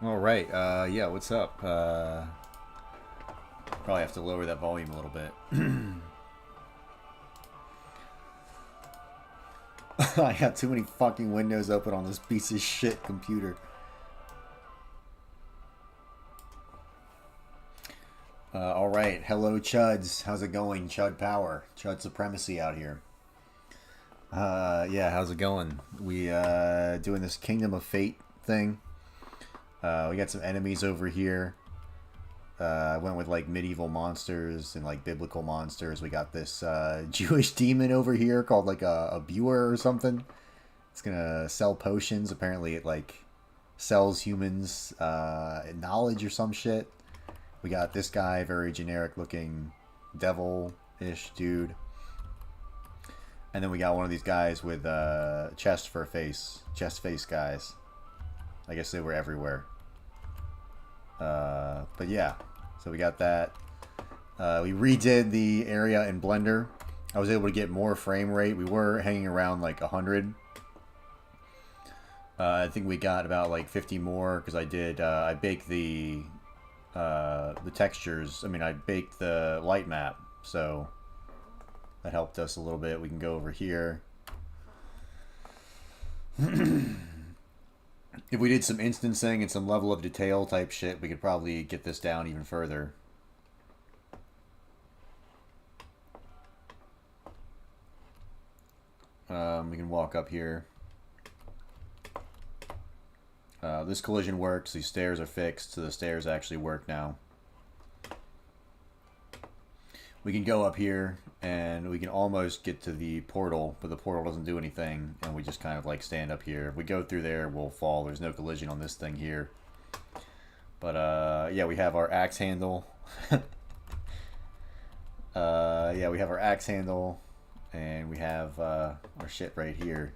All right. Yeah. What's up? Probably have to lower that volume a little bit. I got too many fucking windows open on this piece of shit computer. All right. Hello, Chuds. How's it going? Chud power. Chud supremacy out here. Yeah. How's it going? We doing this Kingdom of Fate thing. We got some enemies over here. I went with like medieval monsters and like biblical monsters. We got this Jewish demon over here called like a Buer or something. It's gonna sell potions. Apparently, it like sells humans knowledge or some shit. We got this guy, very generic looking devil-ish dude. And then we got one of these guys with chest face guys. I guess they were everywhere. But yeah, so we got that. We redid the area in Blender. I was able to get more frame rate. We were hanging around like 100. I think we got about like 50 more because I baked the textures. I mean, I baked the light map, so that helped us a little bit. We can go over here. If we did some instancing and some level of detail type shit, we could probably get this down even further. We can walk up here. This collision works. These stairs are fixed, so the stairs actually work now. We can go up here, and we can almost get to the portal, but the portal doesn't do anything, and we just kind of like stand up here. If we go through there, we'll fall. There's no collision on this thing here. But, yeah, we have our axe handle. Yeah, we have our axe handle, and we have our shit right here.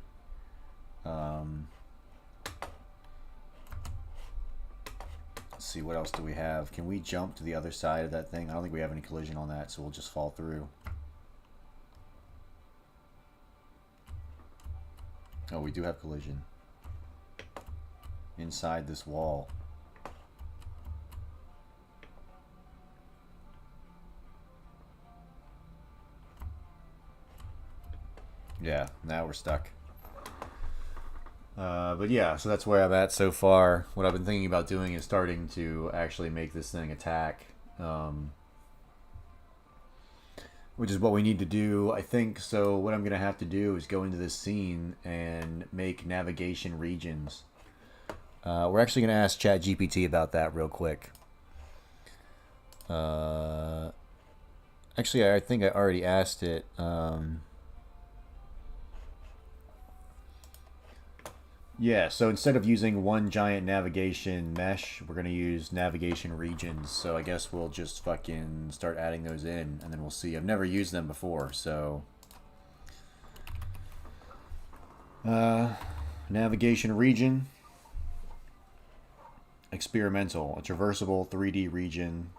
Let's see, what else do we have? Can we jump to the other side of that thing? I don't think we have any collision on that, so we'll just fall through. Oh, we do have collision. Inside this wall. Yeah, now we're stuck. But yeah, so that's where I'm at so far. What I've been thinking about doing is starting to actually make this thing attack. Which is what we need to do, I think. So what I'm going to have to do is go into this scene and make navigation regions. We're actually going to ask ChatGPT about that real quick. Actually, I think I already asked it. Yeah, so instead of using one giant navigation mesh, we're going to use navigation regions. So I guess we'll just fucking start adding those in, and then we'll see. I've never used them before, so... navigation region. Experimental. A traversable 3D region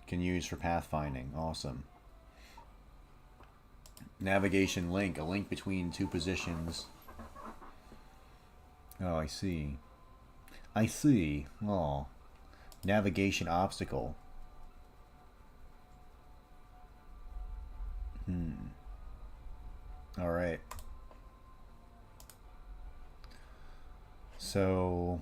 can use for pathfinding. Awesome. Navigation link. A link between two positions. Oh, I see. I see. Oh. Navigation obstacle. Alright. So...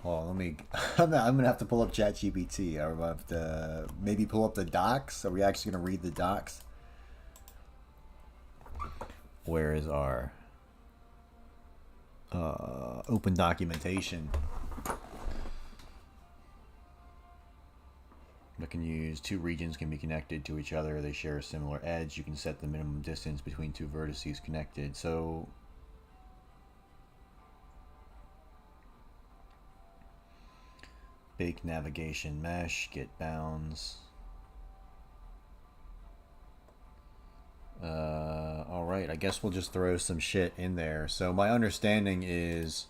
Hold on, let me... I'm gonna have to pull up ChatGPT. I'm gonna have to maybe pull up the docs. Are we actually gonna read the docs? Where is our open documentation? I can use two regions can be connected to each other. They share a similar edge. You can set the minimum distance between two vertices connected. So bake navigation mesh, get bounds. Alright, I guess we'll just throw some shit in there. So my understanding is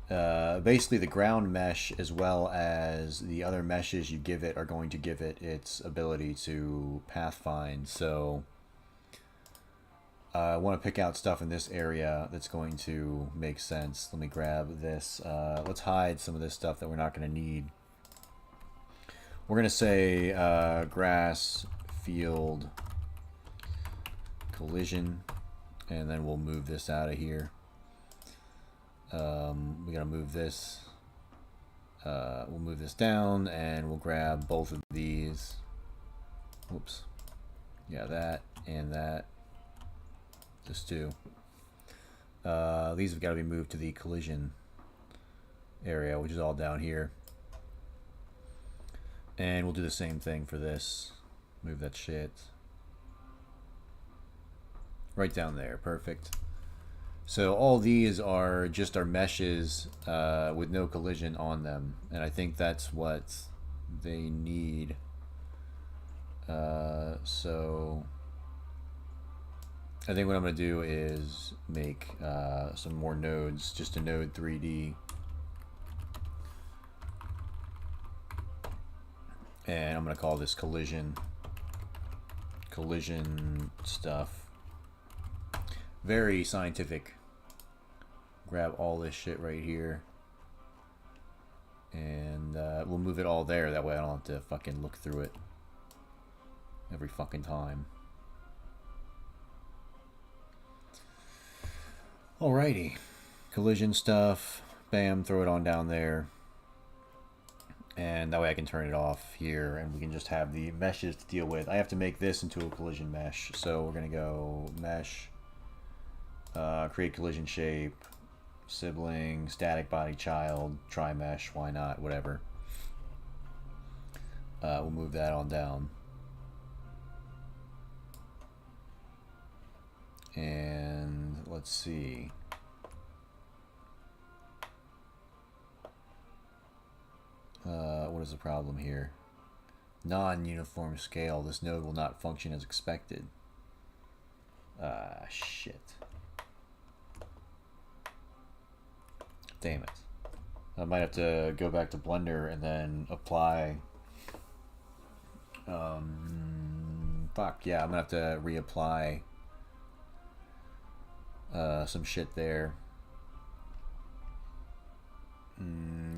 basically the ground mesh as well as the other meshes you give it are going to give it its ability to pathfind. So I want to pick out stuff in this area that's going to make sense. Let me grab this. Let's hide some of this stuff that we're not going to need. We're going to say grass, field, collision, and then we'll move this out of here. We got to move this. We'll move this down, and we'll grab both of these. Whoops. Yeah, that and that. Just two. These have got to be moved to the collision area, which is all down here. And we'll do the same thing for this. Move that shit. Right down there. Perfect. So all these are just our meshes with no collision on them. And I think that's what they need. So I think what I'm going to do is make some more nodes, just a node 3D. And I'm going to call this collision stuff. Very scientific. Grab all this shit right here. And we'll move it all there. That way I don't have to fucking look through it every fucking time. Alrighty. Collision stuff. Bam, throw it on down there. And that way I can turn it off here and we can just have the meshes to deal with. I have to make this into a collision mesh. So we're going to go mesh, create collision shape, sibling, static body child, try mesh, why not, whatever. We'll move that on down. And let's see. What is the problem here? Non-uniform scale. This node will not function as expected. Shit. Damn it. I might have to go back to Blender and then apply... fuck, yeah, I'm gonna have to reapply some shit there.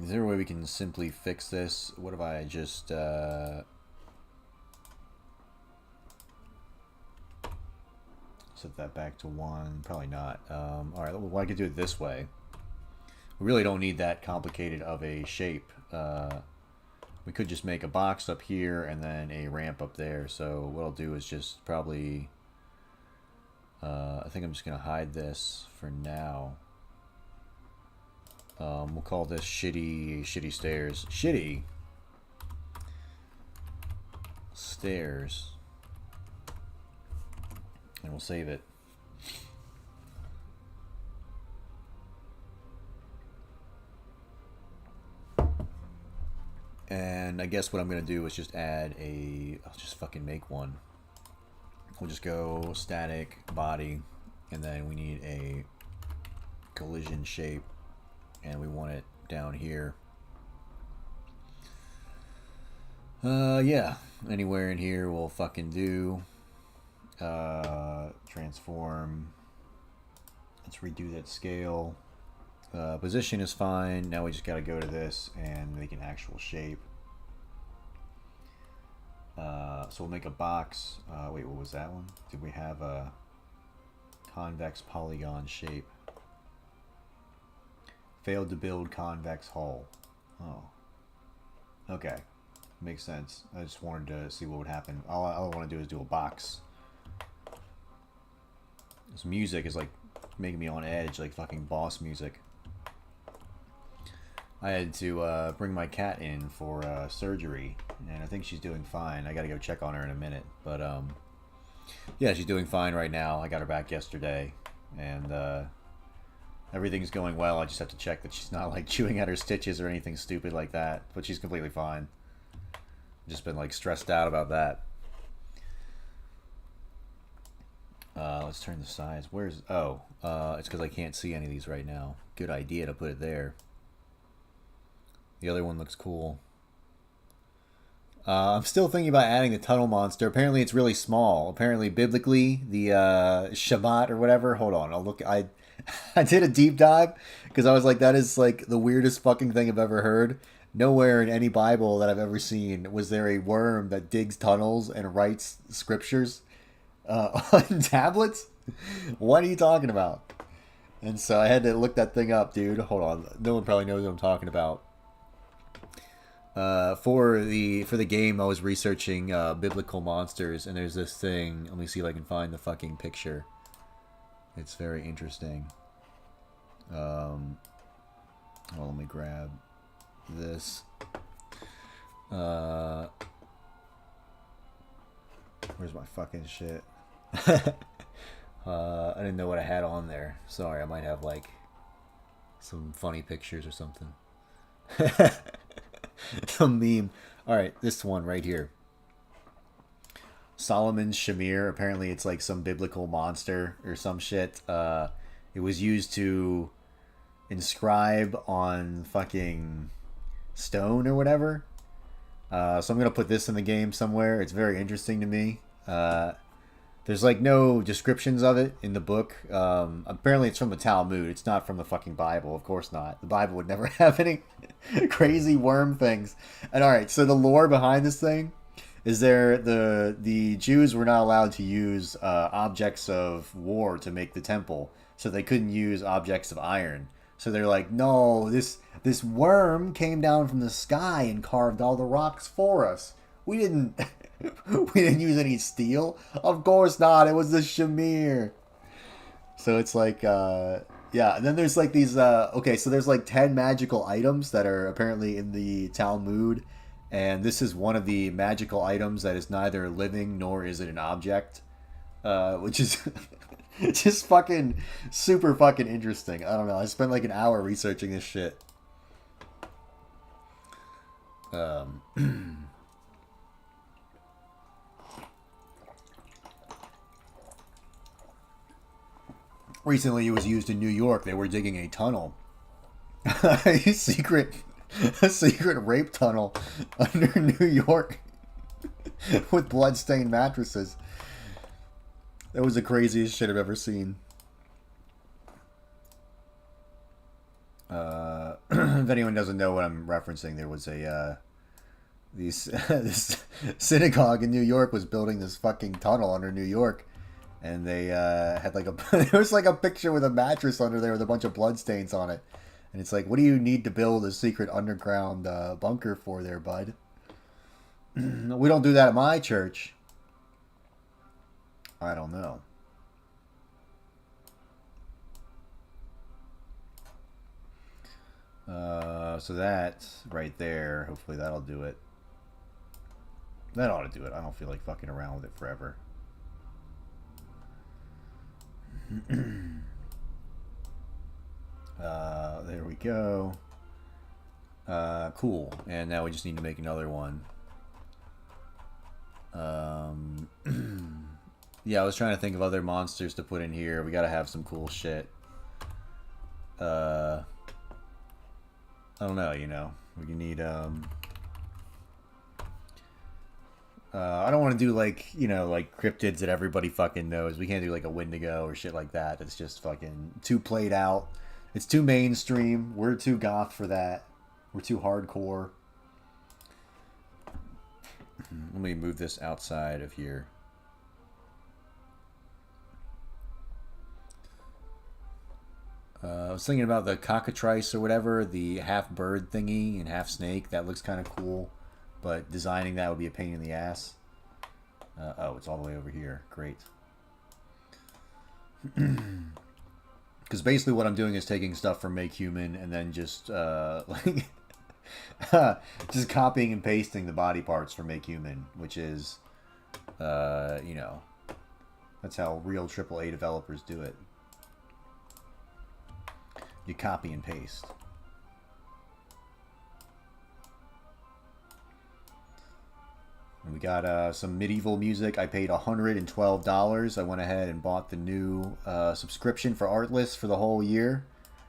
Is there a way we can simply fix this? What if I just set that back to 1? Probably not. Alright, well, I could do it this way. We really don't need that complicated of a shape. We could just make a box up here and then a ramp up there. So what I'll do is just probably... I think I'm just going to hide this for now. We'll call this shitty stairs. Shitty stairs. And we'll save it. And I guess what I'm going to do is just add a... I'll just fucking make one. We'll just go static body. And then we need a collision shape. And we want it down here. Yeah. Anywhere in here we'll fucking do. Transform. Let's redo that scale. Position is fine. Now we just gotta go to this and make an actual shape. So we'll make a box. Wait, what was that one? Did we have a convex polygon shape? Failed to build convex hull. Oh. Okay. Makes sense. I just wanted to see what would happen. All I want to do is do a box. This music is like making me on edge, like fucking boss music. I had to bring my cat in for surgery, and I think she's doing fine. I gotta go check on her in a minute. But yeah, she's doing fine right now. I got her back yesterday, and everything's going well. I just have to check that she's not like chewing at her stitches or anything stupid like that. But she's completely fine. Just been like stressed out about that. Let's turn the size. Where's... Oh, it's because I can't see any of these right now. Good idea to put it there. The other one looks cool. I'm still thinking about adding the tunnel monster. Apparently, it's really small. Apparently, biblically, the Shabbat or whatever. Hold on, I'll look. I did a deep dive because I was like, that is like the weirdest fucking thing I've ever heard. Nowhere in any Bible that I've ever seen was there a worm that digs tunnels and writes scriptures on tablets. What are you talking about? And so I had to look that thing up, dude. Hold on, no one probably knows what I'm talking about. For the game, I was researching biblical monsters, and there's this thing. Let me see if I can find the fucking picture. It's very interesting. Well, let me grab this. Where's my fucking shit? I didn't know what I had on there. Sorry, I might have like some funny pictures or something. Some meme. All right, this one right here. Solomon's Shamir. Apparently, it's like some biblical monster or some shit. It was used to inscribe on fucking stone or whatever. So I'm gonna put this in the game somewhere. It's very interesting to me. There's like no descriptions of it in the book. Apparently, it's from the Talmud. It's not from the fucking Bible. Of course not. The Bible would never have any crazy worm things. And all right, so the lore behind this thing is the Jews were not allowed to use objects of war to make the temple, so they couldn't use objects of iron. So they're like, no, this worm came down from the sky and carved all the rocks for us. We didn't we didn't use any steel. Of course not. It was the Shamir. So it's like yeah, and then there's like these okay, so there's like 10 magical items that are apparently in the Talmud, and this is one of the magical items that is neither living nor is it an object, which is just fucking super fucking interesting. I don't know. I spent like an hour researching this shit. Recently, it was used in New York. They were digging a tunnel, a secret rape tunnel under New York with bloodstained mattresses. That was the craziest shit I've ever seen. If anyone doesn't know what I'm referencing, there was this synagogue in New York was building this fucking tunnel under New York, and they had like there was like a picture with a mattress under there with a bunch of bloodstains on it, and it's like, what do you need to build a secret underground bunker for there, bud? We don't do that at my church. I don't know. So that right there, hopefully that'll do it. That ought to do it. I don't feel like fucking around with it forever. There we go. Cool. And now we just need to make another one. Yeah, I was trying to think of other monsters to put in here. We gotta have some cool shit. I don't know, you know. We need, I don't want to do, like, you know, like cryptids that everybody fucking knows. We can't do, like, a Wendigo or shit like that. It's just fucking too played out. It's too mainstream. We're too goth for that. We're too hardcore. Let me move this outside of here. I was thinking about the cockatrice or whatever, the half bird thingy and half snake. That looks kind of cool, but designing that would be a pain in the ass. Oh, it's all the way over here. Great. Because basically what I'm doing is taking stuff from Make Human and then just like just copying and pasting the body parts from Make Human, which is you know, that's how real AAA developers do it. You copy and paste. And we got some medieval music. I paid $112. I went ahead and bought the new subscription for Artlist for the whole year,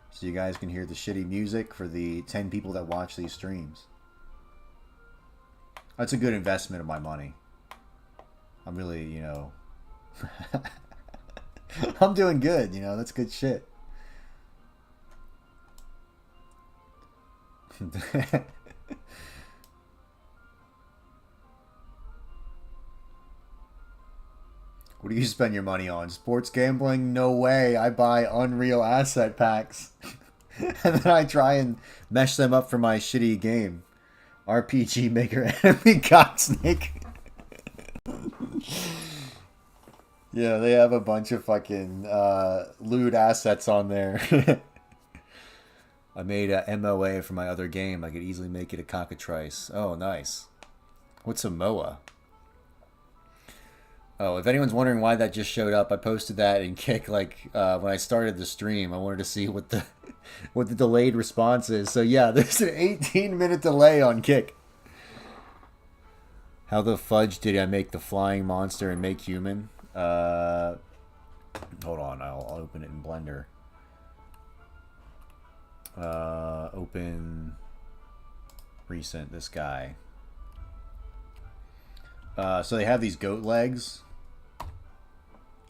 so you guys can hear the shitty music for the 10 people that watch these streams. That's a good investment of my money. I'm really, you know, I'm doing good. You know, that's good shit. What do you spend your money on? Sports gambling? No way. I buy Unreal asset packs. And then I try and mesh them up for my shitty game. RPG Maker Enemy God Snake. Yeah, they have a bunch of fucking lewd assets on there. I made a MOA for my other game. I could easily make it a cockatrice. Oh, nice. What's a MOA? Oh, if anyone's wondering why that just showed up, I posted that in Kick like when I started the stream. I wanted to see what the what the delayed response is. So yeah, there's an 18-minute delay on Kick. How the fudge did I make the flying monster and make human? Hold on, I'll open it in Blender. Open recent, this guy. So they have these goat legs.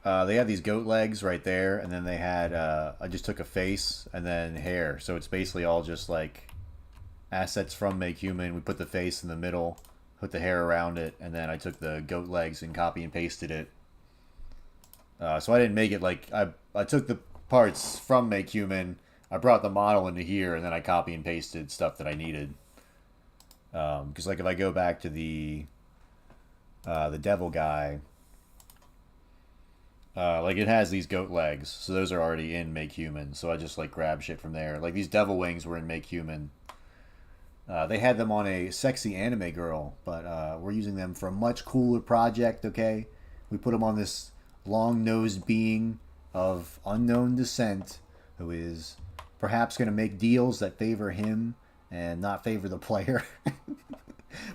They have these goat legs right there, and then they had, I just took a face and then hair. So it's basically all just like assets from Make Human. We put the face in the middle, put the hair around it, and then I took the goat legs and copy and pasted it. So I didn't make it like, I took the parts from Make Human, I brought the model into here, and then I copy and pasted stuff that I needed. Because like if I go back to the devil guy, like it has these goat legs, so those are already in Make Human, so I just like grab shit from there. Like these devil wings were in Make Human. They had them on a sexy anime girl, but we're using them for a much cooler project, okay? We put them on this long-nosed being of unknown descent who is perhaps going to make deals that favor him and not favor the player.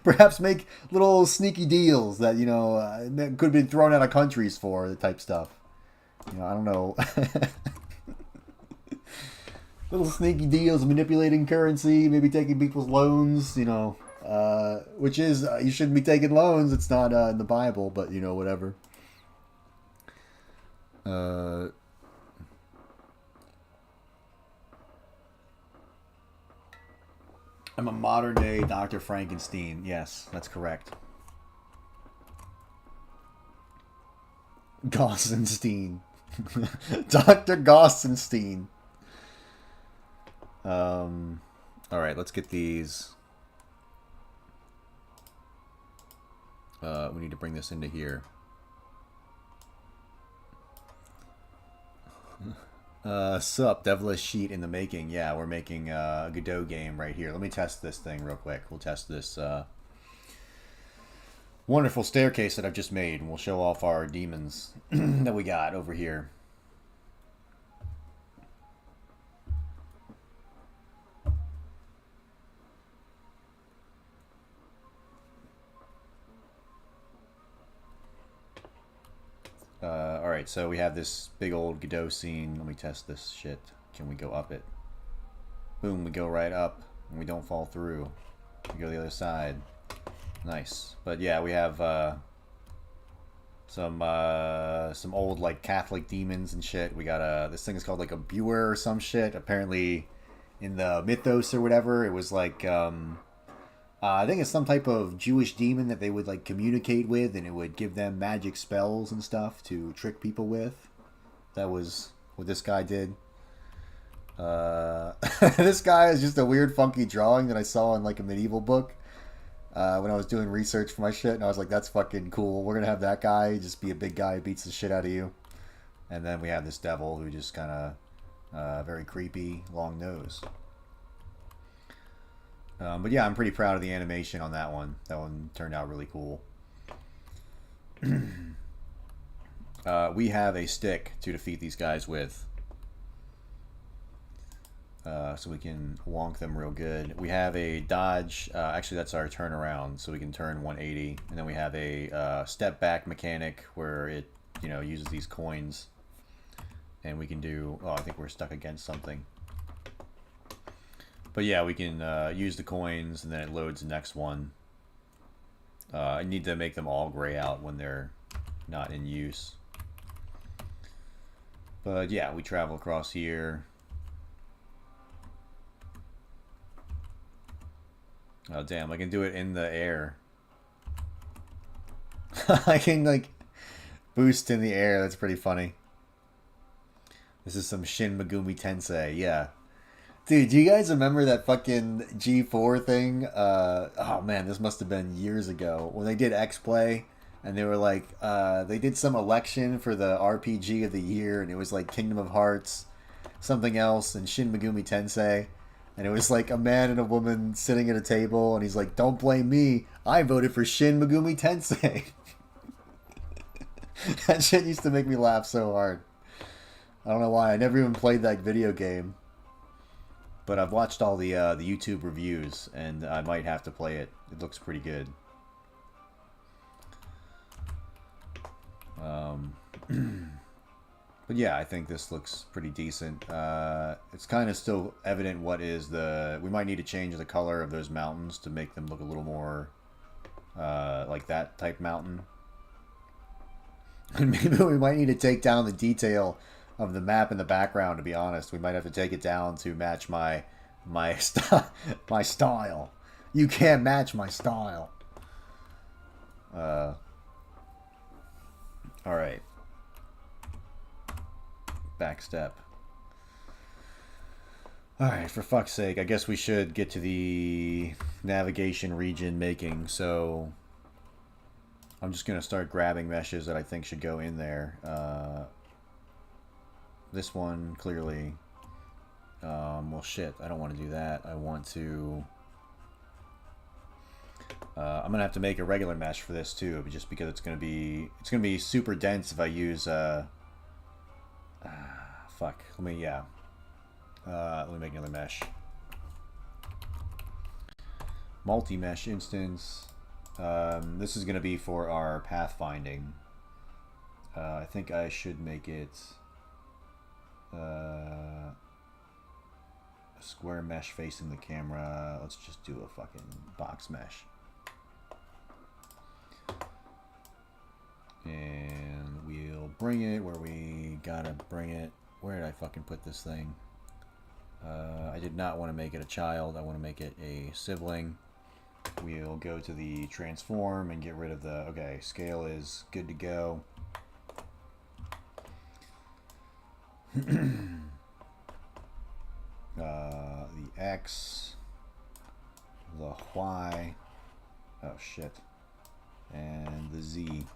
Perhaps make little sneaky deals that, you know, could have been thrown out of countries for, the type stuff. You know, I don't know. Little sneaky deals, manipulating currency, maybe taking people's loans, you know. Which is, you shouldn't be taking loans. It's not in the Bible, but, you know, whatever. I'm a modern day Dr. Frankenstein. Yes, that's correct. Gossenstein. Dr. Gossenstein. Alright, let's get these. We need to bring this into here. Sup, devilish sheet in the making. Yeah, we're making a Godot game right here. Let me test this thing real quick. We'll test this wonderful staircase that I've just made, and we'll show off our demons that we got over here. Alright, so we have this big old Godot scene. Let me test this shit. Can we go up it? Boom, we go right up, and we don't fall through. We go the other side. Nice. But yeah, we have some old like Catholic demons and shit. We got this thing is called like a Buer or some shit. Apparently in the mythos or whatever, it was like I think it's some type of Jewish demon that they would like communicate with, and it would give them magic spells and stuff to trick people with. That was what this guy did. This guy is just a weird funky drawing that I saw in like a medieval book when I was doing research for my shit, and I was like, that's fucking cool. We're gonna have that guy just be a big guy who beats the shit out of you. And then we have this devil who just kind of very creepy, long nose. But yeah, I'm pretty proud of the animation on that one. That one turned out really cool. We have a stick to defeat these guys with. So we can wonk them real good. We have a dodge. Actually, that's our turnaround, so we can turn 180. And then we have a step back mechanic where it, you know, uses these coins. And we can do... Oh, I think we're stuck against something. But yeah, we can use the coins, and then it loads the next one. I need to make them all gray out when they're not in use. But yeah, we travel across here. Oh damn, I can do it in the air. I can like boost in the air. That's pretty funny. This is some Shin Megumi Tensei. Yeah. Dude, do you guys remember that fucking G4 thing? Oh man, this must have been years ago when they did X-Play, and they were like, they did some election for the RPG of the year, and it was like Kingdom of Hearts, something else, and Shin Megumi Tensei, and it was like a man and a woman sitting at a table, and he's like, "Don't blame me, I voted for Shin Megumi Tensei." That shit used to make me laugh so hard. I don't know why. I never even played that video game. But I've watched all the YouTube reviews, and I might have to play it. It looks pretty good. But yeah, I think this looks pretty decent. It's kind of still evident what is the... We might need to change the color of those mountains to make them look a little more like that type mountain. And maybe we might need to take down the detail of the map in the background, to be honest. We might have to take it down to match my style. You can't match my style. Alright. Back step. Alright, for fuck's sake, I guess we should get to the navigation region making, so I'm just going to start grabbing meshes that I think should go in there. This one, clearly. Well, shit, I don't want to do that. I want to... I'm going to have to make a regular mesh for this, too, just because it's going to be super dense if I use... fuck. Let me make another mesh. Multi-mesh instance. This is going to be for our pathfinding. I think I should make it... a square mesh facing the camera. Let's just do a fucking box mesh. And we'll bring it where we gotta bring it. Where did I fucking put this thing? I did not want to make it a child. I want to make it a sibling. We'll go to the transform and get rid of the... Okay, scale is good to go. The X, the Y, oh shit, and the Z.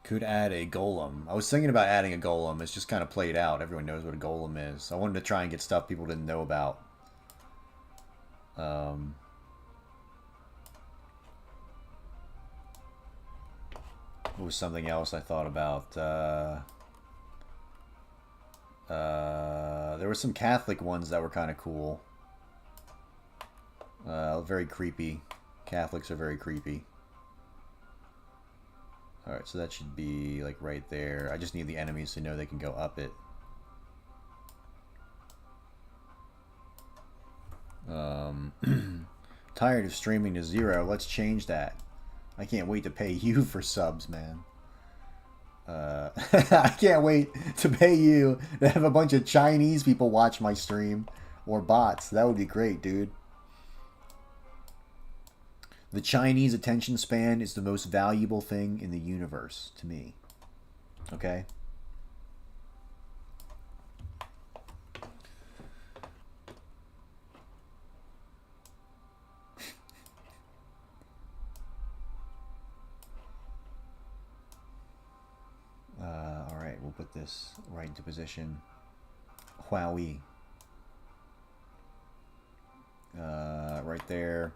Could add a golem. I was thinking about adding a golem. It's just kind of played out. Everyone knows what a golem is. I wanted to try and get stuff people didn't know about. What was something else I thought about? There were some Catholic ones that were kind of cool. Very creepy. Catholics are very creepy. Alright, so that should be like right there. I just need the enemies to know they can go up it. Tired of streaming to 0. Let's change that. I can't wait to pay you for subs, man. I can't wait to pay you to have a bunch of Chinese people watch my stream. Or bots. That would be great, dude. The Chinese attention span is the most valuable thing in the universe to me. Okay? Alright, we'll put this right into position. Huawei. Right there.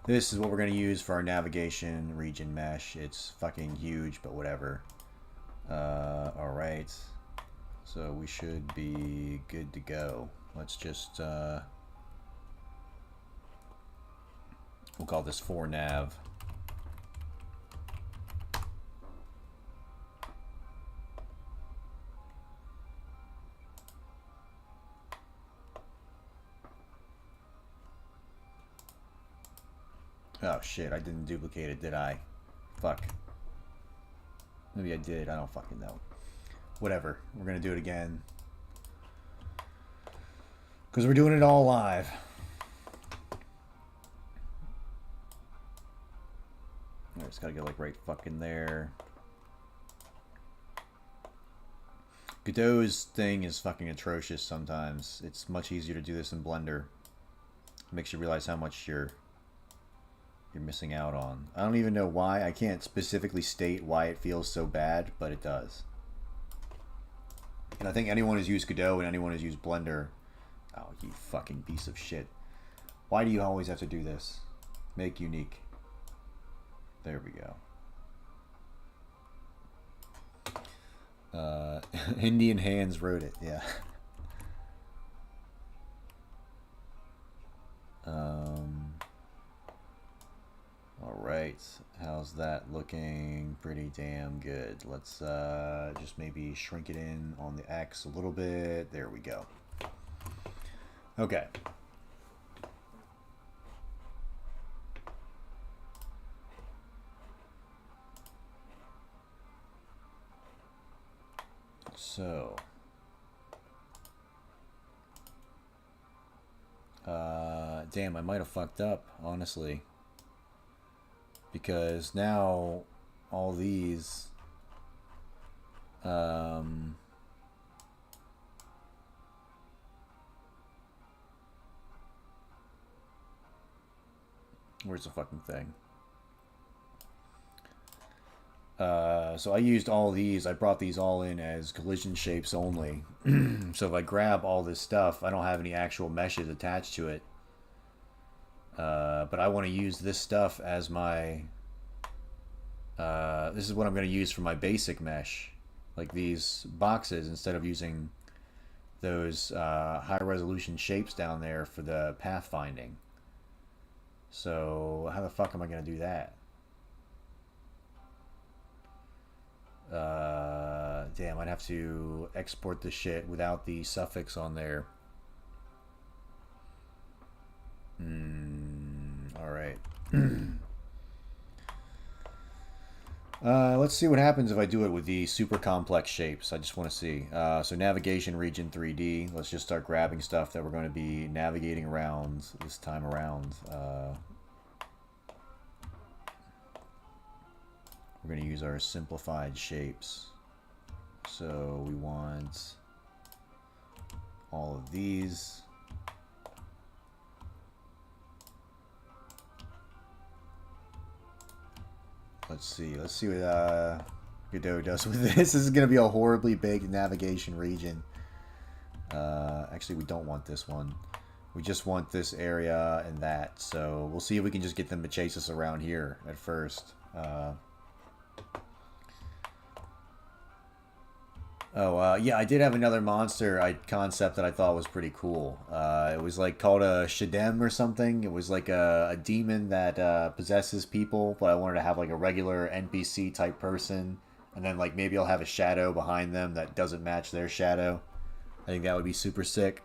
This is what we're going to use for our navigation region mesh. It's fucking huge, but whatever. Alright. So we should be good to go. Let's just... we'll call this 4nav. Oh shit, I didn't duplicate it, did I? Fuck. Maybe I did, I don't fucking know. Whatever, we're gonna do it again. Because we're doing it all live. I just gotta go like right fucking there. Godot's thing is fucking atrocious sometimes. It's much easier to do this in Blender. It makes you realize how much you're missing out on. I don't even know why. I can't specifically state why it feels so bad, but it does. And I think anyone who's used Godot and anyone who's used Blender... Oh, you fucking piece of shit. Why do you always have to do this? Make unique. There we go. Indian Hands wrote it, yeah. Alright, how's that looking? Pretty damn good. Let's just maybe shrink it in on the X a little bit. There we go. Okay. So, damn, I might have fucked up, honestly, because now all these, where's the fucking thing? So I used all these. I brought these all in as collision shapes only. So if I grab all this stuff, I don't have any actual meshes attached to it. But I want to use this stuff as my... this is what I'm going to use for my basic mesh. Like these boxes, instead of using those high resolution shapes down there for the pathfinding. So how the fuck am I going to do that? Damn, I'd have to export the shit without the suffix on there. Alright. Let's see what happens if I do it with the super complex shapes. I just want to see. So navigation region 3D. Let's just start grabbing stuff that we're going to be navigating around this time around. We're going to use our simplified shapes. So we want all of these. Let's see what Godot does with this. This is going to be a horribly big navigation region. Actually, we don't want this one. We just want this area and that. So we'll see if we can just get them to chase us around here at first. Yeah, I did have another monster concept that I thought was pretty cool. It was like called a Shadem or something. It was like a demon that possesses people, but I wanted to have like a regular NPC type person, and then like maybe I'll have a shadow behind them that doesn't match their shadow. I think that would be super sick.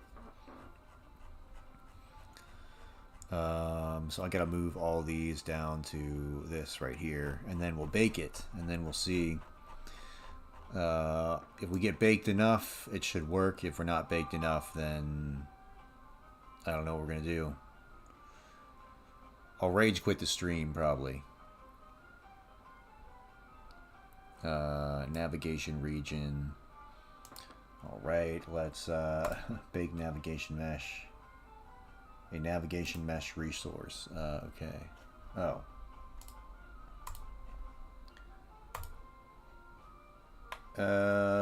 So I gotta move all these down to this right here, and then we'll bake it, and then we'll see. If we get baked enough, it should work. If we're not baked enough, then I don't know what we're gonna do. I'll rage quit the stream, probably. Navigation region. Alright, let's bake navigation mesh. A navigation mesh resource. Okay. Oh.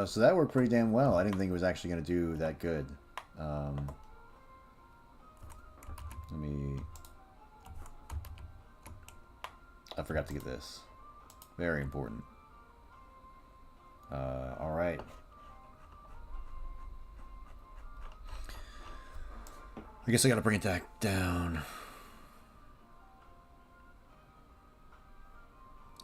So that worked pretty damn well. I didn't think it was actually going to do that good. Let me... I forgot to get this. Very important. Alright. I guess I gotta bring it back down.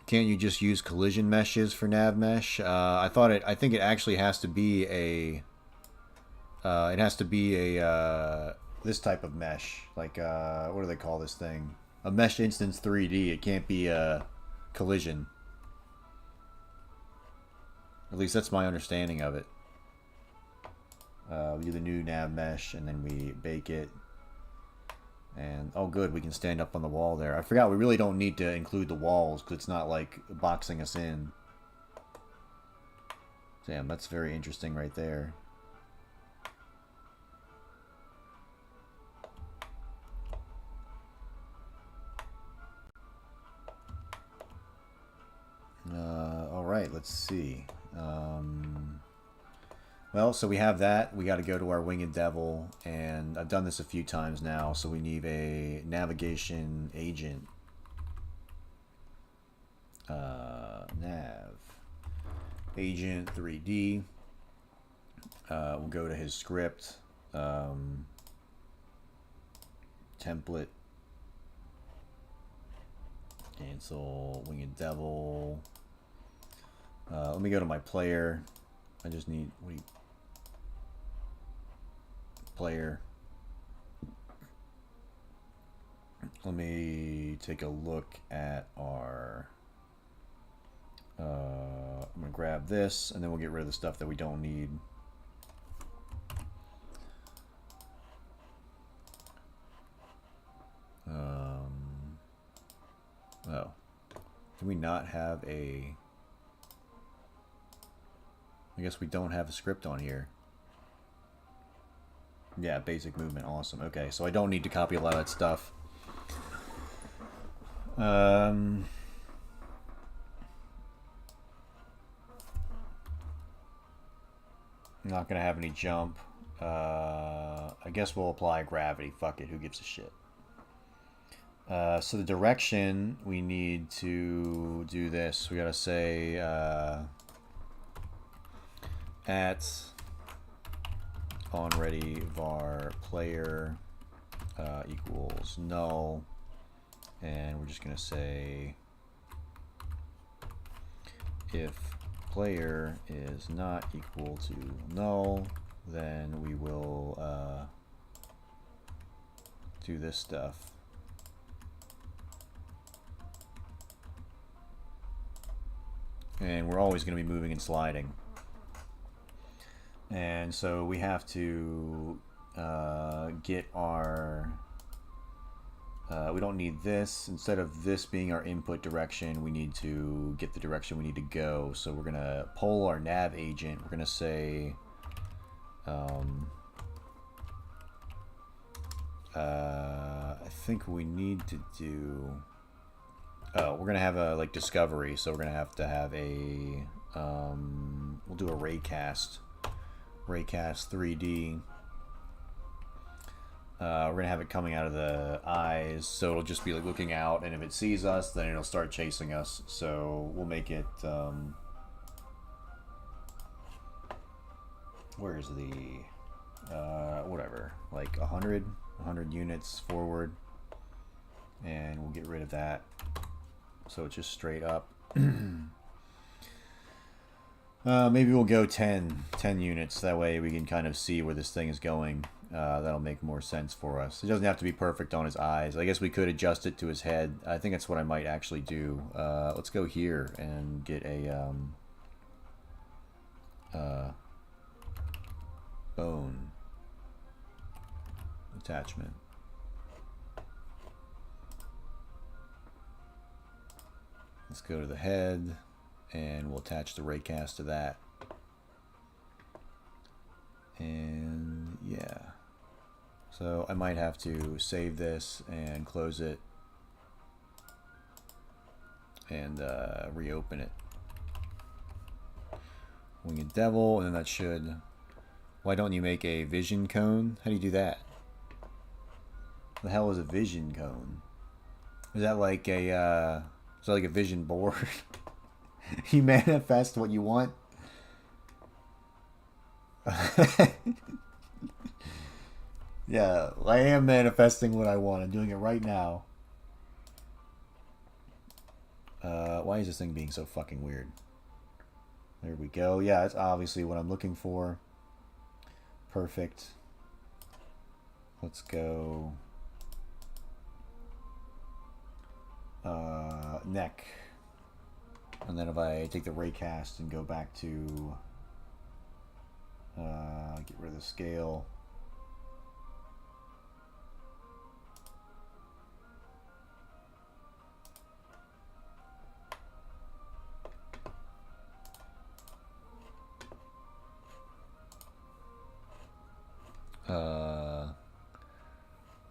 Can't you just use collision meshes for nav mesh? I think it actually has to be a... it has to be a... this type of mesh. Like, what do they call this thing? a mesh instance 3D. It can't be a collision. At least that's my understanding of it. We do the new nav mesh, and then we bake it. And, oh good, we can stand up on the wall there. I forgot, we really don't need to include the walls, because it's not, like, boxing us in. Damn, that's very interesting right there. Alright, let's see. Well, so we have that. We got to go to our Winged Devil, and I've done this a few times now, so we need a navigation agent. Nav. Agent 3D. We'll go to his script. Template. Cancel Winged Devil. Let me go to my player. I just need... wait. Player. Let me take a look at our... I'm going to grab this, and then we'll get rid of the stuff that we don't need. Oh. Do we not have a... I guess we don't have a script on here. Yeah, basic movement, awesome. Okay, so I don't need to copy a lot of that stuff. I'm not gonna have any jump. I guess we'll apply gravity. Fuck it, who gives a shit? So the direction, we need to do this. We gotta say at onReady var player equals null, and we're just gonna say if player is not equal to null, then we will do this stuff. And we're always going to be moving and sliding. And so we have to get our... we don't need this. Instead of this being our input direction, we need to get the direction we need to go. So we're going to poll our nav agent. We're going to say... I think we need to do... Oh, we're going to have a like discovery, so we're going to have a... we'll do a raycast. Raycast 3D. We're going to have it coming out of the eyes, so it'll just be like looking out, and if it sees us, then it'll start chasing us. So we'll make it... where's the... whatever, like 100 units forward, and we'll get rid of that. So it's just straight up. Maybe we'll go 10 units. That way we can kind of see where this thing is going. That'll make more sense for us. It doesn't have to be perfect on his eyes. I guess we could adjust it to his head. I think that's what I might actually do. Let's go here and get a bone attachment. Let's go to the head, and we'll attach the raycast to that. And yeah, so I might have to save this and close it and reopen it. Winged Devil, and then that should... Why don't you make a vision cone? How do you do that? The hell is a vision cone? Is that like a is that like a vision board? You manifest what you want? Yeah, I am manifesting what I want. I'm doing it right now. Why is this thing being so fucking weird? There we go. Yeah, that's obviously what I'm looking for. Perfect. Let's go. neck. And then if I take the raycast and go back to get rid of the scale.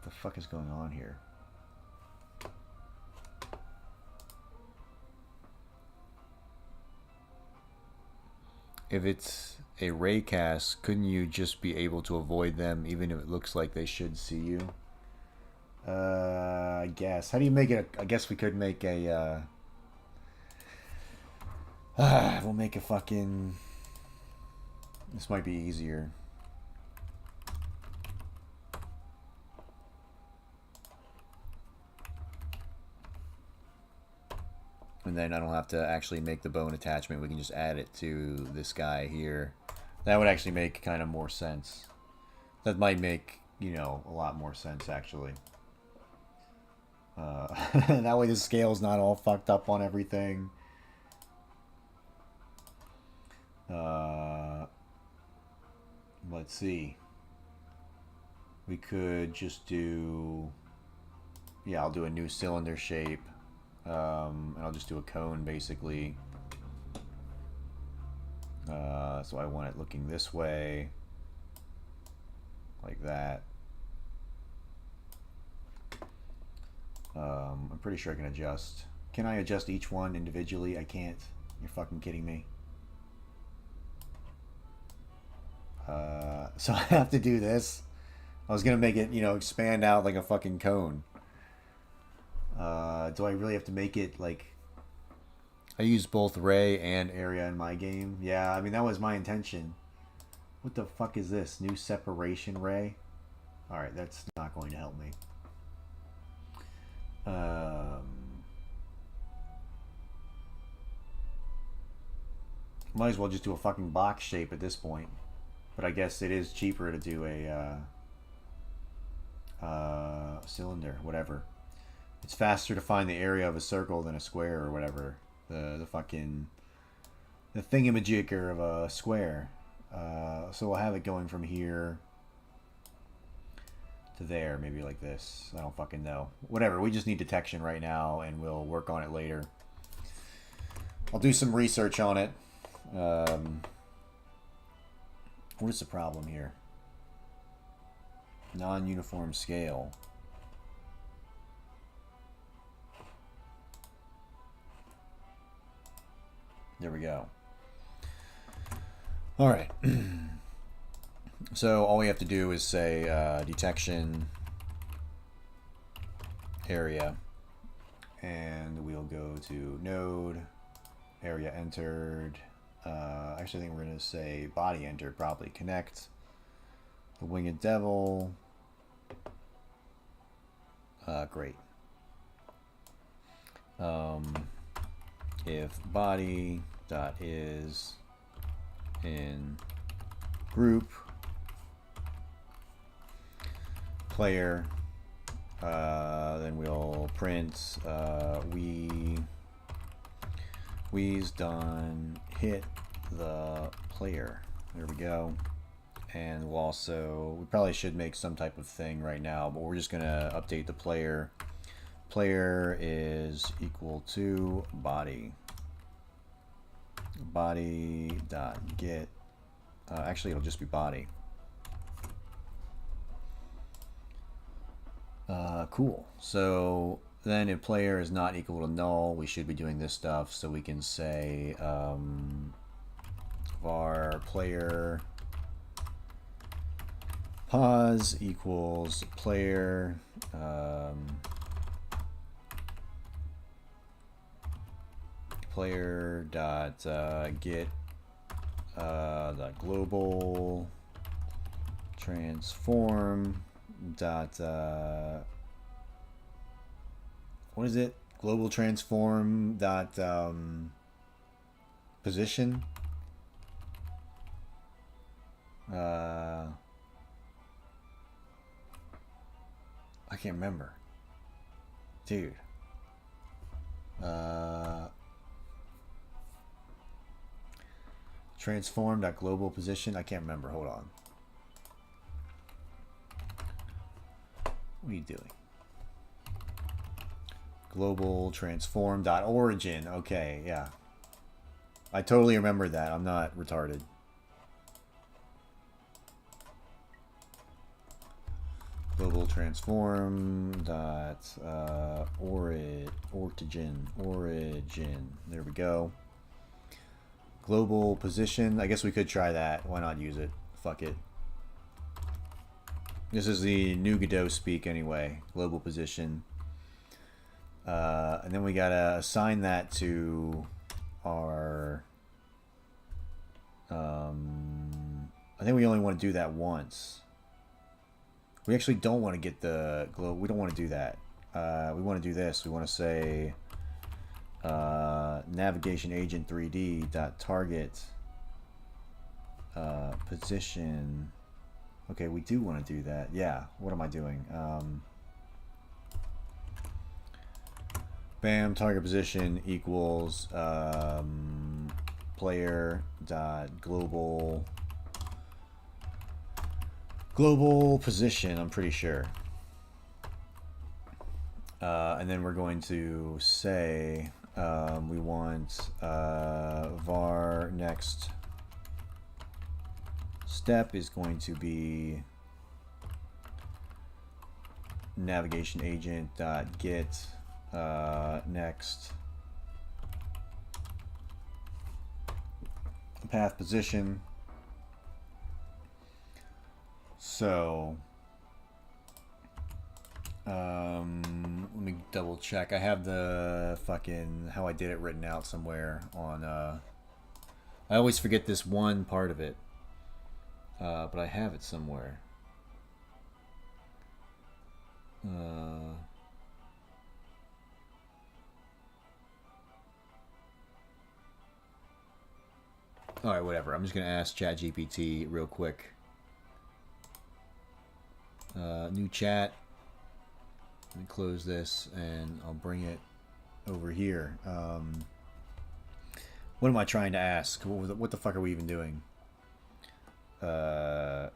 The fuck is going on here? If it's a raycast, couldn't you just be able to avoid them even if it looks like they should see you? I guess. How do you make it? I guess we could make a. We'll make a fucking. This might be easier. And then I don't have to actually make the bone attachment. We can just add it to this guy here. That would actually make kind of more sense. That might make, you know, a lot more sense, actually. That way the scale's not all fucked up on everything. Let's see. We could just do... Yeah, I'll do a new cylinder shape. And I'll just do a cone, basically. So I want it looking this way. Like that. I'm pretty sure I can adjust. Can I adjust each one individually? I can't. You're fucking kidding me. So I have to do this. I was gonna make it, you know, expand out like a fucking cone. Do I really have to make it like... I use both ray and area in my game. Yeah, I mean, that was my intention. What the fuck is this? New separation ray? Alright, that's not going to help me. Might as well just do a fucking box shape at this point. But I guess it is cheaper to do a cylinder, whatever. It's faster to find the area of a circle than a square or whatever. The fucking... The thingamajigger of a square. So we'll have it going from here to there, maybe like this. I don't fucking know. Whatever, we just need detection right now, and we'll work on it later. I'll do some research on it. What is the problem here? Non-uniform scale. There we go. All right. So all we have to do is say detection area, and we'll go to node, area entered. Actually, I think we're going to say body entered, probably. Connect the winged devil. Great. If body dot is in group player, then we'll print we's done hit the player. There we go. And we'll also, we probably should make some type of thing right now, but we're just gonna update the player. Player is equal to body. Body dot get. Actually, it'll just be body. Cool. So then if player is not equal to null, we should be doing this stuff. So we can say var player pos equals player player dot get dot global transform dot what is it? Global transform dot position. I can't remember, dude. Transform.global position. I can't remember. Hold on. What are you doing? Global transform.origin. Okay, yeah. I totally remember that. I'm not retarded. Global transform dot origin. There we go. Global position. I guess we could try that. Why not use it? Fuck it. This is the new Godot speak anyway. Global position. And then we gotta assign that to our. I think we only want to do that once. We actually don't want to get the globe. We don't want to do that. We want to do this. We want to say navigation agent 3D dot target position. Okay, we do want to do that. Yeah. What am I doing? Bam. Target position equals player dot global position, I'm pretty sure. And then we're going to say we want var next step is going to be navigation agent dot get next path position. So, let me double check. I have the fucking how I did it written out somewhere on. I always forget this one part of it, but I have it somewhere. All right, whatever. I'm just gonna ask ChatGPT real quick. New chat. Let me close this and I'll bring it over here. What am I trying to ask? What the fuck are we even doing? Oh,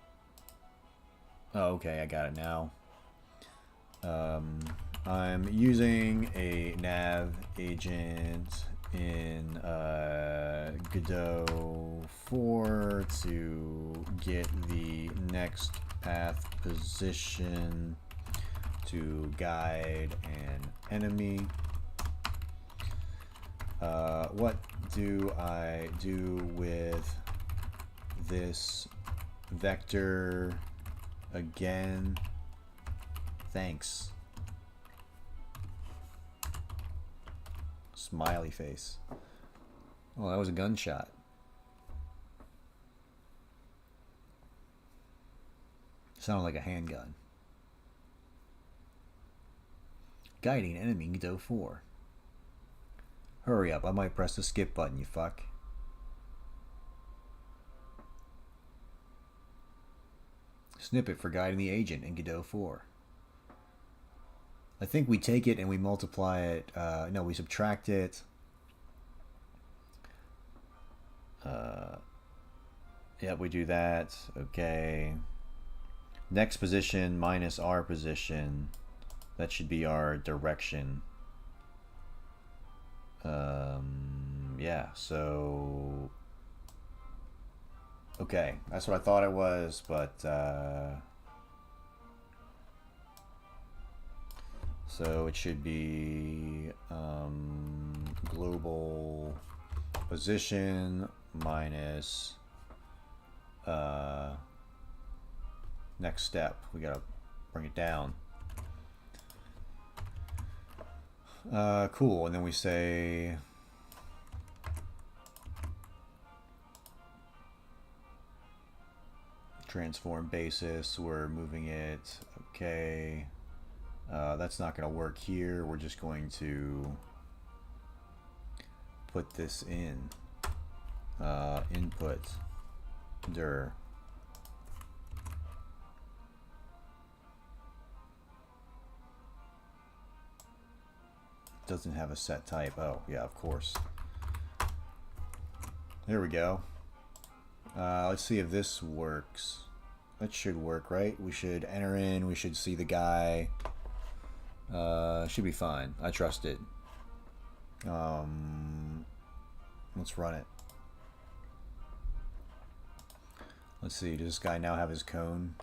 okay, I got it now. I'm using a nav agent in Godot 4 to get the next path position to guide an enemy. What do I do with this vector again? Thanks. Smiley face. Oh, that was a gunshot. Sounded like a handgun. Guiding enemy Godot 4. Hurry up, I might press the skip button, you fuck. Snippet for guiding the agent in Godot 4. I think we take it and we multiply it. No, we subtract it. Yep, we do that. Okay. Next position minus our position. That should be our direction. Yeah, so... Okay, that's what I thought it was, but... So it should be global position minus next step. We gotta bring it down. Cool, and then we say transform basis. We're moving it. Okay. That's not going to work here. We're just going to put this in. Input dir. Doesn't have a set type. Oh, yeah, of course. There we go. Let's see if this works. That should work, right? We should enter in. We should see the guy. Should be fine. I trust it. Let's run it. Let's see. Does this guy now have his cone?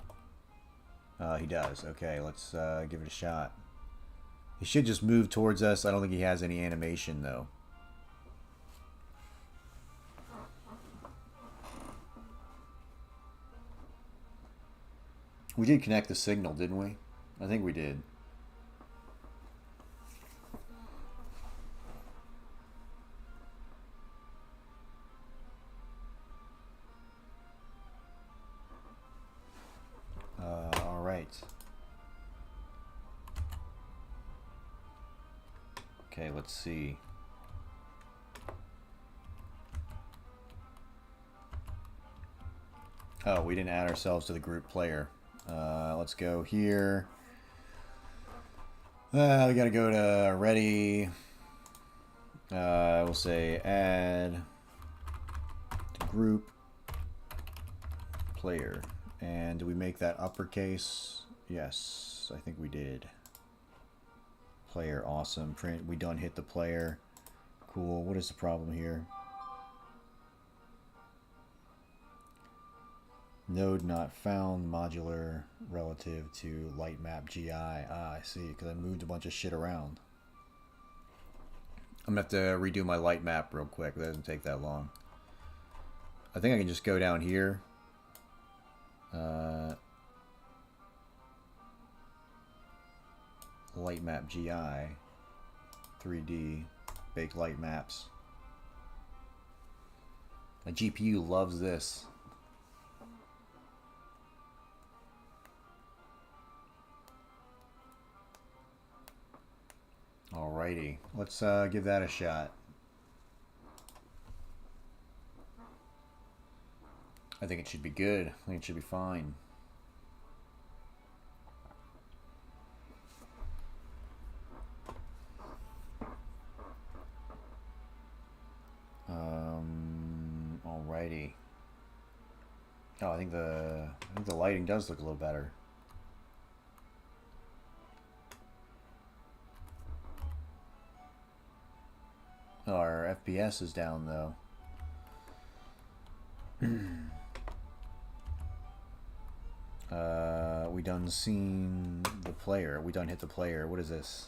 He does. Okay, let's give it a shot. He should just move towards us. I don't think he has any animation, though. We did connect the signal, didn't we? I think we did. All right. Okay, let's see. Oh, we didn't add ourselves to the group player. Let's go here. We gotta go to ready. We'll say add to group player. And do we make that uppercase? Yes, I think we did. Player, awesome. Print, we done hit the player. Cool. What is the problem here? Node not found, modular relative to light map GI. Ah, I see, because I moved a bunch of shit around. I'm going to have to redo my light map real quick. That doesn't take that long. I think I can just go down here. Light map GI. 3D. Bake light maps. My GPU loves this. Alrighty, let's give that a shot. I think it should be good. I think it should be fine. Alrighty. Oh, I think the lighting does look a little better. Oh, our FPS is down though. We done seen the player. We done hit the player. What is this?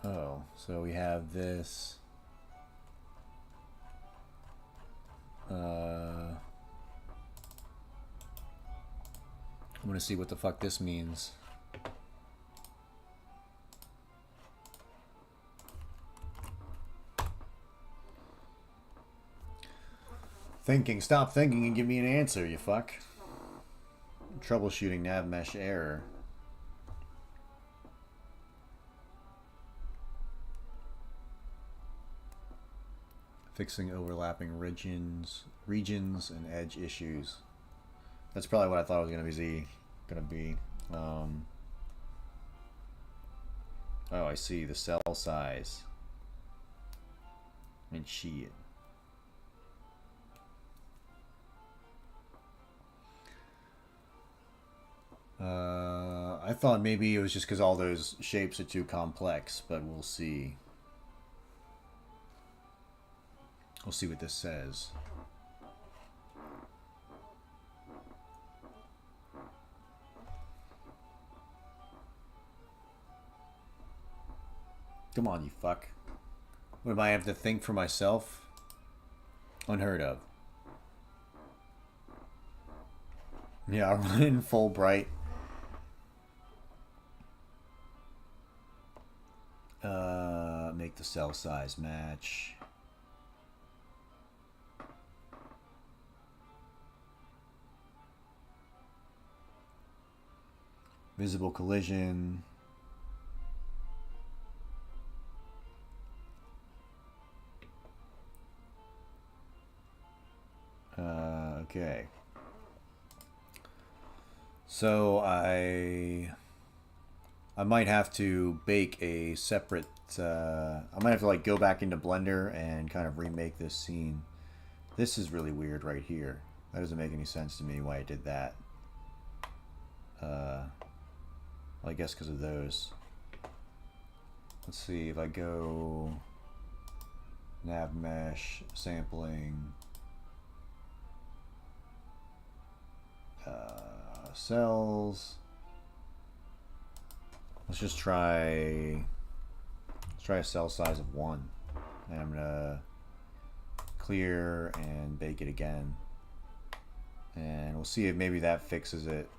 Oh, so we have this. I'm gonna see what the fuck this means. Thinking. Stop thinking and give me an answer, you fuck. Troubleshooting nav mesh error. Fixing overlapping regions and edge issues. That's probably what I thought it was gonna be. Oh, I see the cell size. And shit. I thought maybe it was just because all those shapes are too complex, but we'll see. We'll see what this says. Come on, you fuck. What, am I have to think for myself? Unheard of. Yeah, I'll run in full bright. Make the cell size match. Visible collision. Okay. So I might have to bake a separate. I might have to like go back into Blender and kind of remake this scene. This is really weird right here. That doesn't make any sense to me why I did that. Well, I guess because of those. Let's see if I go nav mesh sampling cells. Let's just try. Let's try a cell size of 1, and I'm gonna clear and bake it again, and we'll see if maybe that fixes it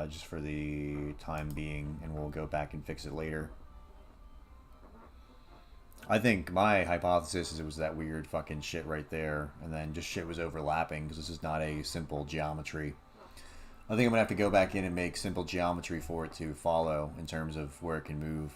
just for the time being, and we'll go back and fix it later. I think my hypothesis is it was that weird fucking shit right there, and then just shit was overlapping because this is not a simple geometry. I think I'm gonna have to go back in and make simple geometry for it to follow in terms of where it can move.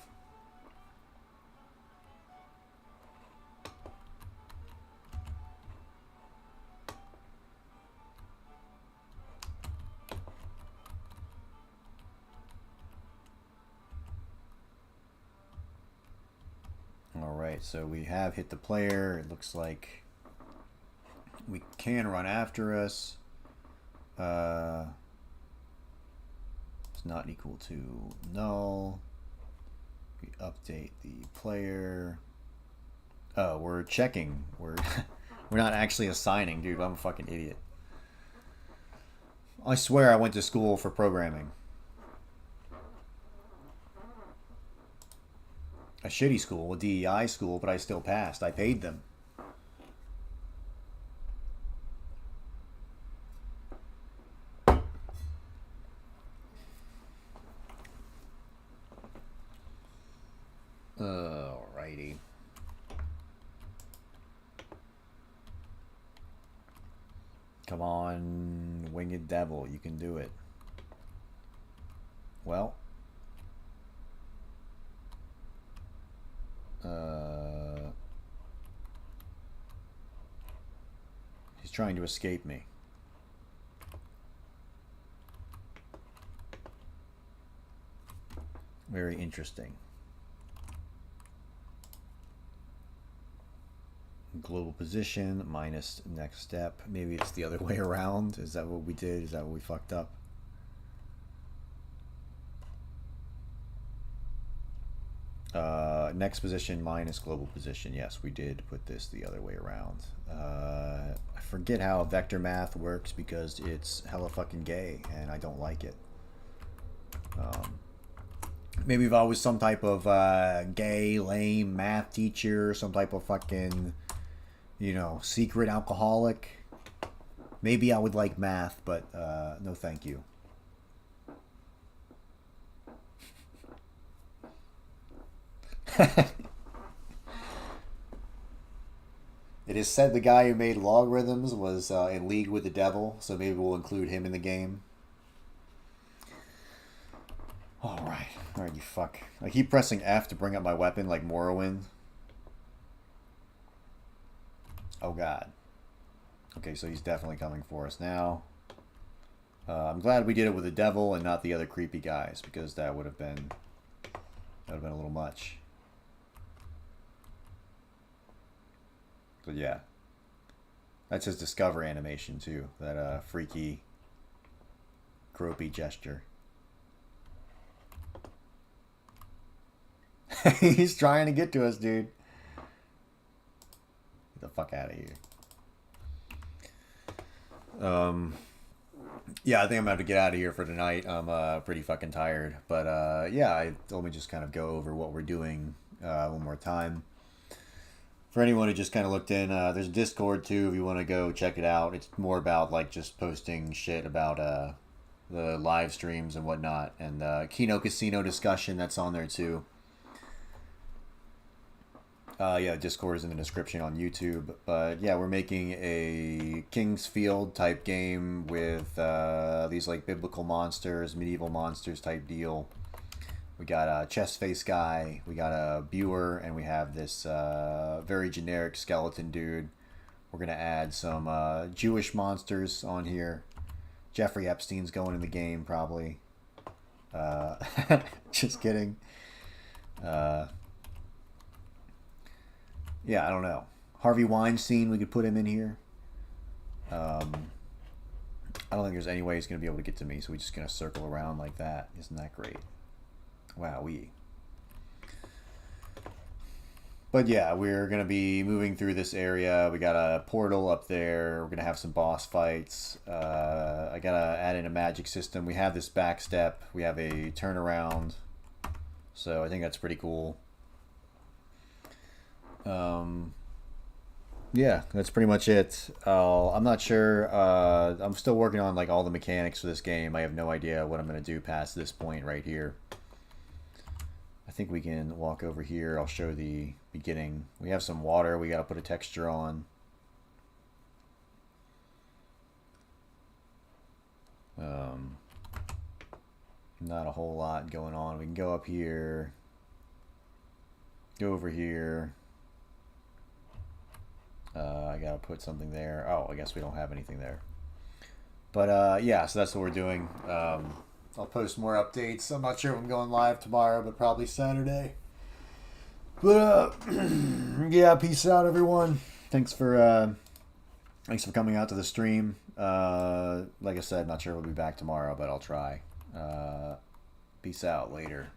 Alright, so we have hit the player. It looks like we can run after us. It's not equal to null. We update the player. Oh, we're checking. We're we're not actually assigning, dude. I'm a fucking idiot. I swear I went to school for programming. A shitty school, a DEI school, but I still passed. I paid them. Alrighty. Come on, winged devil, you can do it. Well. He's trying to escape me. Very interesting. Global position minus next step. Maybe it's the other way around. Is that what we did? Is that what we fucked up? Next position minus global position. Yes, we did put this the other way around. I forget how vector math works because it's hella fucking gay and I don't like it. Maybe if I was some type of gay, lame math teacher, some type of fucking, you know, secret alcoholic, maybe I would like math, but no thank you. It is said the guy who made logarithms was in league with the devil, so maybe we'll include him in the game. Alright, you fuck. I keep pressing F to bring up my weapon like Morrowind. Oh god. Okay, so he's definitely coming for us now. I'm glad we did it with the devil and not the other creepy guys, because that would have been a little much. But yeah, that's his discover animation too. That freaky, gropey gesture. He's trying to get to us, dude. Get the fuck out of here. Yeah, I think I'm gonna have to get out of here for tonight. I'm pretty fucking tired. But yeah, let me just kind of go over what we're doing one more time. For anyone who just kind of looked in, there's a Discord too if you want to go check it out. It's more about like just posting shit about the live streams and whatnot, and Kino Casino discussion that's on there too. Yeah, Discord is in the description on YouTube. But yeah, we're making a King's Field type game with these like biblical monsters, medieval monsters type deal. We got a chest face guy, we got a Buer, and we have this very generic skeleton dude. We're going to add some Jewish monsters on here. Jeffrey Epstein's going in the game, probably. Just kidding. Yeah, I don't know. Harvey Weinstein, we could put him in here. I don't think there's any way he's going to be able to get to me, so we're just going to circle around like that. Isn't that great? Wowee. But yeah, we're going to be moving through this area. We got a portal up there. We're going to have some boss fights. I got to add in a magic system. We have this back step. We have a turnaround. So I think that's pretty cool. Yeah, that's pretty much it. I'm not sure. I'm still working on like all the mechanics for this game. I have no idea what I'm going to do past this point right here. I think we can walk over here. I'll show the beginning. We have some water we got to put a texture on. Not a whole lot going on. We can go up here. Go over here. I gotta put something there. Oh, I guess we don't have anything there. But yeah, so that's what we're doing. I'll post more updates. I'm not sure if I'm going live tomorrow, but probably Saturday. But yeah, peace out, everyone. Thanks for coming out to the stream. Like I said, not sure we'll be back tomorrow, but I'll try. Peace out later.